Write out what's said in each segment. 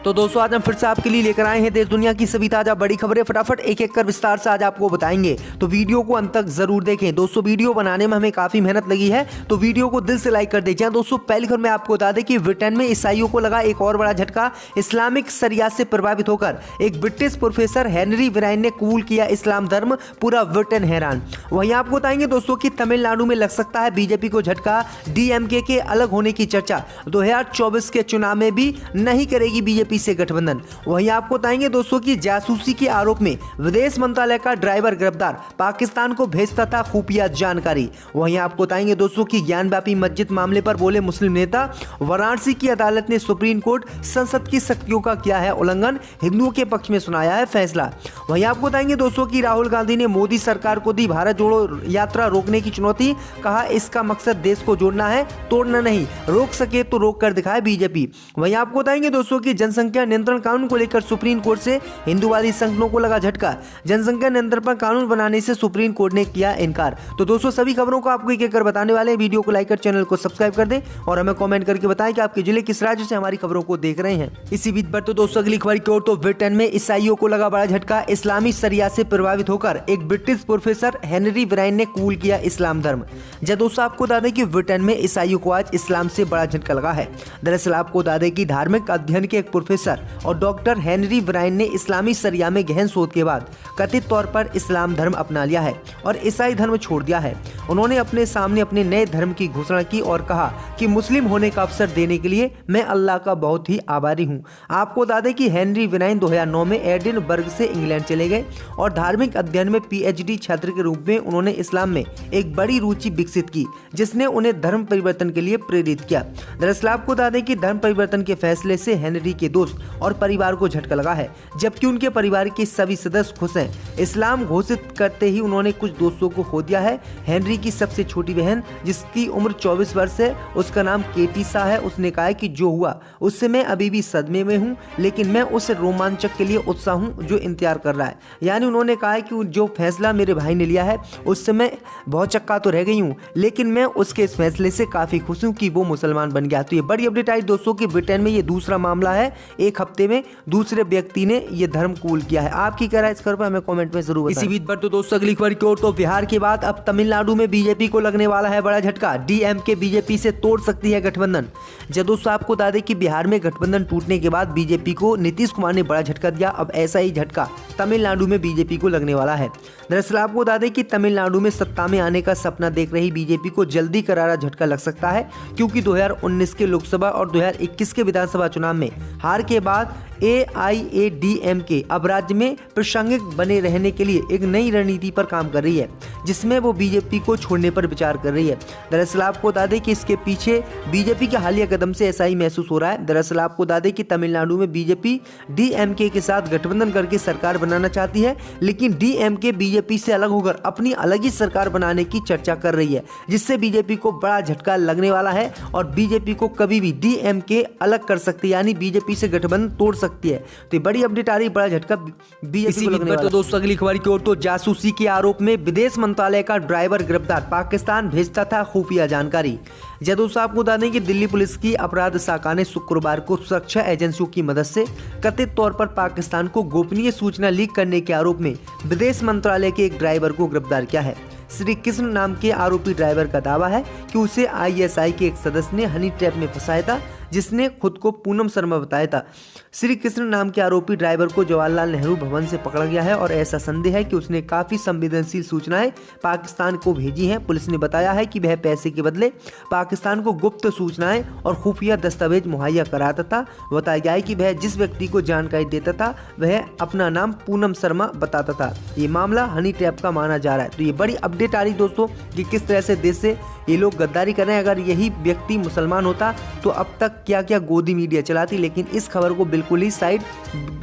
तो दोस्तों आज हम फिर से आपके लिए लेकर आए हैं देश दुनिया की सभी ताजा बड़ी खबरें। फटाफट एक एक कर विस्तार से आज आपको बताएंगे, तो वीडियो को अंत तक जरूर देखें। दोस्तों वीडियो बनाने में हमें काफी मेहनत लगी है, तो वीडियो को दिल से लाइक कर दीजिए। दोस्तों पहली खबर में आपको बता दें कि ब्रिटेन में ईसाइयों को लगा एक और बड़ा झटका। इस्लामिक शरिया से प्रभावित होकर एक ब्रिटिश प्रोफेसर हेनरी विराइन ने कबूल किया इस्लाम धर्म, पूरा ब्रिटेन हैरान। वहीं आपको बताएंगे दोस्तों कि तमिलनाडु में लग सकता है बीजेपी को झटका। डीएमके के अलग होने की चर्चा 2024 के चुनाव में भी नहीं करेगी बीजेपी से गठबंधन। वहीं आपको बताएंगे दोस्तों कि जासूसी के आरोप में विदेश मंत्रालय का ड्राइवर गिरफ्तार, पाकिस्तान को भेजता था खुफिया जानकारी। वहीं आपको बताएंगे दोस्तों कि ज्ञानव्यापी मस्जिद मामले पर बोले मुस्लिम नेता, वाराणसी की अदालत ने सुप्रीम कोर्ट संसद की शक्तियों का किया है उल्लंघन, हिंदुओं के पक्ष में सुनाया है फैसला। वहीं आपको बताएंगे दोस्तों कि राहुल गांधी ने मोदी सरकार को दी भारत जोड़ो यात्रा रोकने की चुनौती, कहा इसका मकसद देश को जोड़ना है, तोड़ना नहीं, रोक सके तो रोक कर दिखाए बीजेपी। वहीं आपको बताएंगे दोस्तों कि जनसंख्या नियंत्रण कानून को लेकर सुप्रीम कोर्ट से हिंदूवादी संगठनों को लगा झटका। जनसंख्या नियंत्रण पर कानून बनाने से सुप्रीम कोर्ट ने किया इनकार। तो दोस्तों सभी खबरों को आपको एक एक कर बताने वाले हैं। वीडियो को लाइक कर चैनल को सब्सक्राइब कर दें और हमें कमेंट करके बताएं कि आपके जिले किस राज्य से हमारी खबरों को देख रहे हैं। इसी बीच पर तो दोस्तों अगली खबर की ओर, तो ब्रिटेन में ईसाइयों को लगा बड़ा झटका। इस्लामी शरिया से प्रभावित होकर एक ब्रिटिश प्रोफेसर हेनरी विराइन ने कबूल किया इस्लाम धर्म। जब दोस्तों आपको बता दें कि ब्रिटेन में ईसाइयों को आज इस्लाम से बड़ा झटका लगा है। दरअसल आपको बता दें कि धार्मिक अध्ययन के एक प्रोफेसर और डॉक्टर हेनरी विराइन ने इस्लामी शरिया में गहन शोध के बाद कथित तौर पर इस्लाम धर्म अपना लिया है और ईसाई धर्म छोड़ दिया है। उन्होंने अपने सामने अपने नए धर्म की घोषणा की और कहा कि मुस्लिम होने का अवसर देने के लिए मैं अल्लाह का बहुत ही आभारी हूं। आपको बता दें कि हेनरी विराइन 2009 में एडिनबर्ग से इंग्लैंड चले गए और धार्मिक अध्ययन में पीएचडी छात्र के रूप में उन्होंने इस्लाम में एक बड़ी रुचि विकसित की, जिसने उन्हें धर्म परिवर्तन के लिए प्रेरित किया। दरअसल आपको बता दें कि धर्म परिवर्तन के फैसले से हेनरी के दोस्त और परिवार को झटका लगा है, जबकि उनके परिवार के सभी सदस्य खुश हैं। इस्लाम घोषित करते ही उन्होंने कुछ दोस्तों को खो दिया है। हेनरी की सबसे छोटी बहन, जिसकी उम्र 24 वर्ष है, उसका नाम केटी सा है, उसने कहा है कि जो हुआ उससे मैं अभी भी सदमे में हूं, लेकिन मैं उस रोमांचक के लिए उत्साह हूं जो इंतजार कर रहा है। यानी उन्होंने कहा है कि जो फैसला मेरे भाई ने लिया है उससे मैं बहुत चक्का तो रह गई हूँ, लेकिन मैं उसके इस फैसले से काफी खुश हूँ कि वो मुसलमान बन गया। तो ये बड़ी अपडेट आई दोस्तों कि ब्रिटेन में ये दूसरा मामला है, एक हफ्ते में दूसरे व्यक्ति ने ये धर्म कबूल किया है। आपकी क्या राय इस खबर पर हमें कमेंट में जरूर बताएं। इसी बीच पर तो दोस्तों अगली खबर की ओर, तो बिहार के बाद अब तमिलनाडु में बीजेपी को लगने वाला है बड़ा झटका। डीएमके बीजेपी से तोड़ सकती है गठबंधन। जब दोस्तों आपको बता दें कि बिहार में गठबंधन टूटने के बाद बीजेपी को नीतीश कुमार ने बड़ा झटका दिया। अब ऐसा ही झटका तमिलनाडु में बीजेपी को लगने वाला है। दरअसल आपको बता दें कि तमिलनाडु में सत्ता में आने का सपना देख रही बीजेपी को जल्दी करारा झटका लग सकता है, क्योंकि 2019 के लोकसभा और 2021 के विधानसभा चुनाव में हार के बाद AIADMK अब राज्य में प्रासंगिक बने रहने के लिए एक नई रणनीति पर काम कर रही है, जिसमें वो बीजेपी को छोड़ने पर विचार कर रही है। दरअसल आपको बता दें कि इसके पीछे बीजेपी के हालिया कदम से ऐसा ही महसूस हो रहा है। दरअसल आपको बता दें कि तमिलनाडु में बीजेपी डीएमके के साथ गठबंधन करके सरकार बनाना चाहती है, लेकिन डीएमके बीजेपी से अलग होकर अपनी अलग ही सरकार बनाने की चर्चा कर रही है, जिससे बीजेपी को बड़ा झटका लगने वाला है और बीजेपी को कभी भी डीएमके अलग कर सकती है, यानी बीजेपी से गठबंधन तोड़ सकती है। तो बड़ी अपडेट आ रही, बड़ा झटका बीजेपी को लगने वाला है। तो दोस्तों अगली खबर की ओर, तो जासूसी के आरोप में विदेश मंत्रालय का ड्राइवर गिरफ्तार, पाकिस्तान भेजता था खुफिया जानकारी। दोस्तों आपको बता दें कि दिल्ली पुलिस की अपराध शाखा ने शुक्रवार को सुरक्षा एजेंसियों की मदद से कथित तौर पर पाकिस्तान को गोपनीय सूचना लीक करने के आरोप में विदेश मंत्रालय के एक ड्राइवर को गिरफ्तार किया है। श्री कृष्ण नाम के आरोपी ड्राइवर का दावा है कि उसे आईएसआई के एक सदस्य ने हनी ट्रैप में फंसाया था, जिसने खुद को पूनम शर्मा बताया था। श्री कृष्ण नाम के आरोपी ड्राइवर को जवाहरलाल नेहरू भवन से पकड़ा गया है और ऐसा संदेह है कि उसने काफी संवेदनशील सूचनाएं पाकिस्तान को भेजी हैं। पुलिस ने बताया है कि वह पैसे के बदले पाकिस्तान को गुप्त सूचनाएं और खुफिया दस्तावेज मुहैया कराता था। बताया गया है कि वह जिस व्यक्ति को जानकारी देता था वह अपना नाम पूनम शर्मा बताता था। ये मामला हनी ट्रैप का माना जा रहा है। तो ये बड़ी अपडेट आ रही दोस्तों कि किस तरह से देश से ये लोग गद्दारी कर रहे हैं। अगर यही व्यक्ति मुसलमान होता तो अब तक क्या क्या गोदी मीडिया चलाती, लेकिन इस खबर को बिल्कुल ही साइड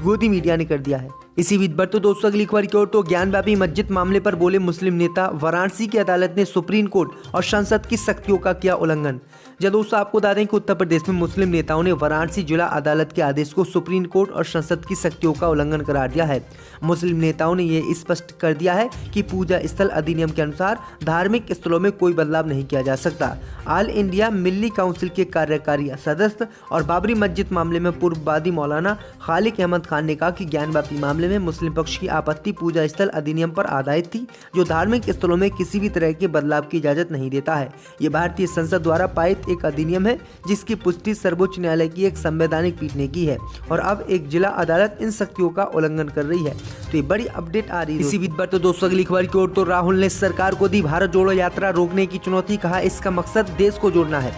गोदी मीडिया ने कर दिया है। इसी बीच बढ़ते दोस्तों अगली खबर की ओर तो ज्ञानव्यापी मस्जिद मामले पर बोले मुस्लिम नेता, वाराणसी की अदालत ने सुप्रीम कोर्ट और संसद की शक्तियों का किया उल्लंघन। जब दोस्तों आपको बता दें कि उत्तर प्रदेश में मुस्लिम नेताओं ने वाराणसी जिला अदालत के आदेश को सुप्रीम कोर्ट और संसद की शक्तियों का उल्लंघन करार दिया है। मुस्लिम नेताओं ने यह स्पष्ट कर दिया है कि पूजा स्थल अधिनियम के अनुसार धार्मिक स्थलों में कोई बदलाव नहीं किया जा सकता। ऑल इंडिया मिल्ली काउंसिल के कार्यकारी सदस्य और बाबरी मस्जिद मामले में पूर्व वादी मौलाना खालिक अहमद खान ने कहा कि ज्ञानव्यापी मामले में मुस्लिम पक्ष की आपत्ति पूजा स्थल अधिनियम पर आधारित थी, जो धार्मिक स्थलों में किसी भी तरह के बदलाव की इजाजत नहीं देता है। ये भारतीय संसद द्वारा पारित एक अधिनियम है जिसकी पुष्टि सर्वोच्च न्यायालय की एक संवैधानिक पीठ ने की है और अब एक जिला अदालत इन शक्तियों का उल्लंघन कर रही है। तो ये बड़ी अपडेट आ रही है। इसी बीच बढ़ते दोस्तों अगली खबर की ओर तो राहुल ने सरकार को दी भारत जोड़ो यात्रा रोकने की चुनौती, कहा इसका मकसद देश को जोड़ना है।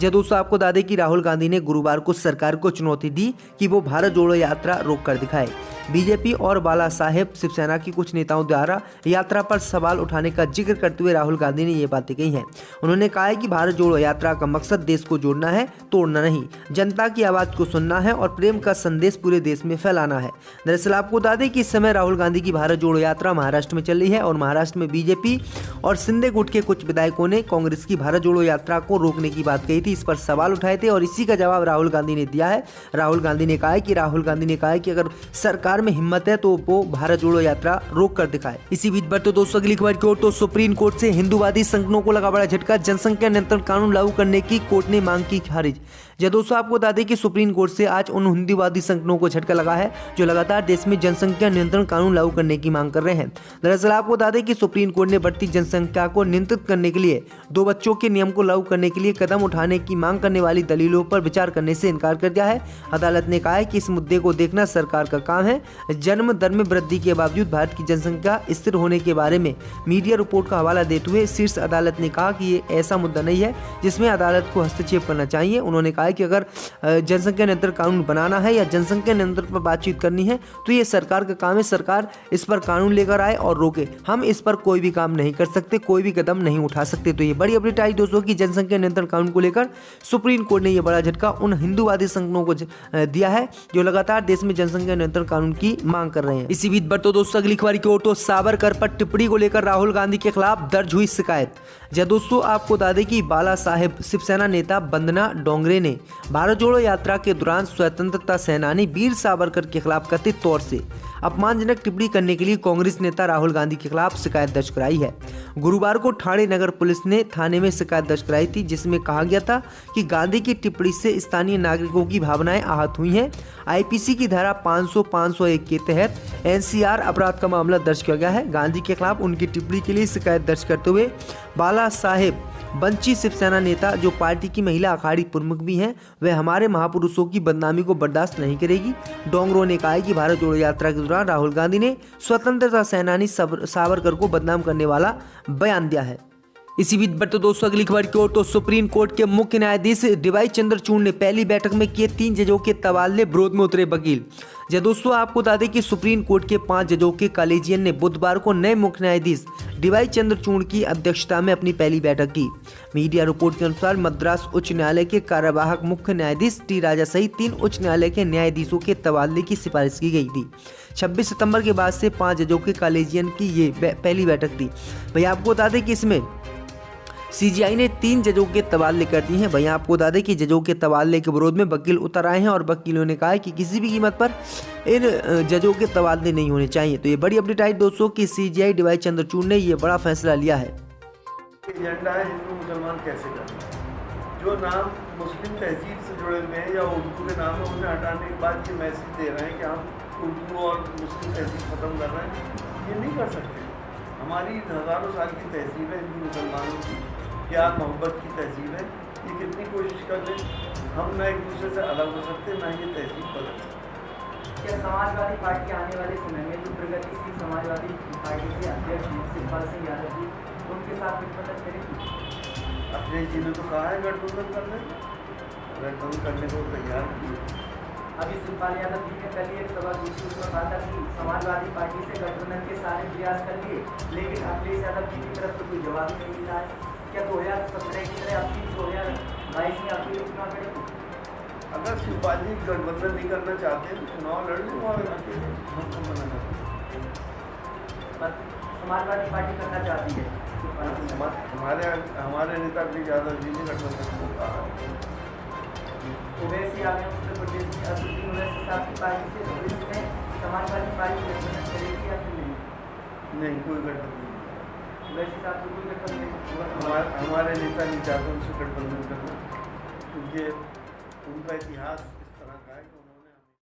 जब दोस्तों आपको बता दें कि राहुल गांधी ने गुरुवार को सरकार को चुनौती दी कि वो भारत जोड़ो यात्रा रोक कर दिखाए। बीजेपी और बाला साहेब शिवसेना की कुछ नेताओं द्वारा यात्रा पर सवाल उठाने का जिक्र करते हुए राहुल गांधी ने ये बातें कही हैं। उन्होंने कहा है कि भारत जोड़ो यात्रा का मकसद देश को जोड़ना है, तोड़ना नहीं। जनता की आवाज को सुनना है और प्रेम का संदेश पूरे देश में फैलाना है। दरअसल आपको बता दें कि इस समय राहुल गांधी की भारत जोड़ो यात्रा महाराष्ट्र में चल रही है और महाराष्ट्र में बीजेपी और शिंदे गुट के कुछ विधायकों ने कांग्रेस की भारत जोड़ो यात्रा को रोकने की बात कही थी। इस पर सवाल उठाए थे और इसी का जवाब राहुल गांधी ने दिया है। राहुल गांधी ने कहा है कि अगर सरकार में हिम्मत है तो वो भारत जोड़ो यात्रा रोक कर दिखाए। इसी बीच बढ़ते दोस्तों अगली खबर की ओर तो सुप्रीम कोर्ट से हिंदूवादी संगठनों को लगा बड़ा झटका, जनसंख्या नियंत्रण कानून लागू करने की कोर्ट ने मांग की खारिज। जब दोस्तों आपको बता दें कि सुप्रीम कोर्ट से आज उन हिंदूवादी संगठनों को झटका लगा है जो लगातार देश में जनसंख्या नियंत्रण कानून लागू करने की मांग कर रहे हैं। दरअसल आपको बता दें कि सुप्रीम कोर्ट ने बढ़ती जनसंख्या को नियंत्रित करने के लिए 2 बच्चों के नियम को लागू करने के लिए कदम उठाने की मांग करने वाली दलीलों पर विचार करने से इनकार कर दिया है। अदालत ने कहा है कि इस मुद्दे को देखना सरकार का काम है। जन्म दर में वृद्धि के बावजूद भारत की जनसंख्या स्थिर होने के बारे में मीडिया रिपोर्ट का हवाला देते हुए शीर्ष अदालत ने कहा कि ये ऐसा मुद्दा नहीं है जिसमें अदालत को हस्तक्षेप करना चाहिए। उन्होंने कहा कि अगर जनसंख्या नियंत्रण कानून बनाना है या जनसंख्या नियंत्रण पर बातचीत करनी है तो ये सरकार का काम है। सरकार इस पर कानून लेकर आए और रोके, हम इस पर कोई भी काम नहीं कर सकते, कोई भी कदम नहीं उठा सकते। तो ये बड़ी अपडेट आई दोस्तों की जनसंख्या नियंत्रण कानून को लेकर सुप्रीम कोर्ट ने यह बड़ा झटका उन हिंदूवादी संगठनों को दिया है जो लगातार देश में जनसंख्या नियंत्रण कानून की मांग कर रहे हैं। इसी बीच बढ़ते दोस्तों अगली खबर की ओर तो सावरकर पर टिप्पणी को लेकर राहुल गांधी के खिलाफ दर्ज हुई शिकायत। जब दोस्तों आपको बता दें कि बाला साहेब शिवसेना नेता वंदना डोंगरे ने भारत जोड़ो यात्रा के दौरान स्वतंत्रता सेनानी वीर सावरकर के खिलाफ कथित तौर से अपमानजनक टिप्पणी करने के लिए कांग्रेस नेता राहुल गांधी के खिलाफ शिकायत दर्ज कराई है। गुरुवार को ठाणे नगर पुलिस ने थाने में शिकायत दर्ज कराई थी जिसमें कहा गया था कि गांधी की टिप्पणी से स्थानीय नागरिकों की भावनाएं आहत हुई हैं। आईपीसी की धारा 500-501 के तहत एनसीआर अपराध का मामला दर्ज किया गया है। गांधी के खिलाफ उनकी टिप्पणी के लिए शिकायत दर्ज करते हुए बाला साहेब बंची शिवसेना नेता जो पार्टी की महिला अखाड़ी प्रमुख भी हैं, वह हमारे महापुरुषों की बदनामी को बर्दाश्त नहीं करेगी। डोंगरों ने कहा है कि भारत जोड़ो यात्रा के दौरान राहुल गांधी ने स्वतंत्रता सेनानी सावरकर को बदनाम करने वाला बयान दिया है। इसी बीच बढ़ते दोस्तों अगली खबर की ओर तो सुप्रीम कोर्ट के मुख्य न्यायाधीश डीवाई चंद्रचूड़ ने पहली बैठक में किए 3 जजों के तबादले, विरोध में उतरे वकील। जब दोस्तों आपको बता दें कि सुप्रीम कोर्ट के 5 जजों के कॉलेजियन ने बुधवार को नए मुख्य न्यायाधीश डीवाई चंद्रचूड़ की अध्यक्षता में अपनी पहली बैठक की। मीडिया रिपोर्ट के अनुसार मद्रास उच्च न्यायालय के कार्यवाहक मुख्य न्यायाधीश टी राजा सहित 3 उच्च न्यायालय के न्यायाधीशों के तबादले की सिफारिश की गई थी। 26 सितंबर के बाद से 5 जजों के कॉलेजियन की ये पहली बैठक थी। भैया आपको बता दें कि इसमें सीजीआई ने 3 जजों के तबादले कर दिए हैं। भैया आपको बता दें कि जजों के तबादले के विरोध में वकील उतर आए हैं और वकीलों ने कहा है कि किसी भी कीमत पर इन जजों के तबादले नहीं होने चाहिए। तो ये बड़ी अपडेट आई दोस्तों कि सीजीआई डीवाई चंद्रचूड़ ने ये बड़ा फैसला लिया है। एजेंडा है हिंदू मुसलमान कैसे करना, जो नाम मुस्लिम तहजीब से जुड़े हुए हैं या उर्दू के नाम है उन्हें हटाने के बाद ये मैसेज दे रहे हैं कि हम उर्दू और मुस्लिम तहजीब खत्म कर रहे हैं। ये नहीं कर सकते। हमारी हज़ारों साल की तहजीब है हिंदू मुसलमानों की, प्यार मोहब्बत की तहजीब है। ये कितनी कोशिश कर लें हम न एक दूसरे से अलग हो सकते, ना ये तहजीब बदल सकते। क्या समाजवादी पार्टी आने वाले समय में जो प्रगतिशील समाजवादी पार्टी के अध्यक्ष शिवपाल सिंह यादव जी उनके साथ गठबंधन करेगी? अखिलेश जी ने तो कहा है गठबंधन करने, गठबंधन करने को तैयार की। अभी शिवपाल यादव जी ने कल एक सभा दूसरी उसमें कहा था कि समाजवादी पार्टी से गठबंधन के सारे प्रयास कर लिए, लेकिन अखिलेश यादव जी की तरफ से कोई जवाब ही नहीं मिला है। क्या 2017 की तरह अपनी 2022 में अपील चुनाव करेंगे? अगर शिवपाल जी गठबंधन नहीं करना चाहते हैं तो चुनाव लड़ लें वहाँ अकेले, हम तो मना करते हैं। पर समाजवादी पार्टी करना चाहती है शिवपाल जी। हमारे नेता भी ज़्यादा जी ने गठबंधन को कहा है। ओवैसी आ गए उत्तर प्रदेश में, असदुद्दीन ओवैसी साहब की पार्टी से भविष्य में समाजवादी पार्टी गठबंधन करेगी या फिर नहीं? नहीं, कोई गठबंधन नहीं। ओवैसी साहब से कोई गठबंधन नहीं? हमारे नेता नहीं चाहते उनसे गठबंधन करना, क्योंकि उनका इतिहास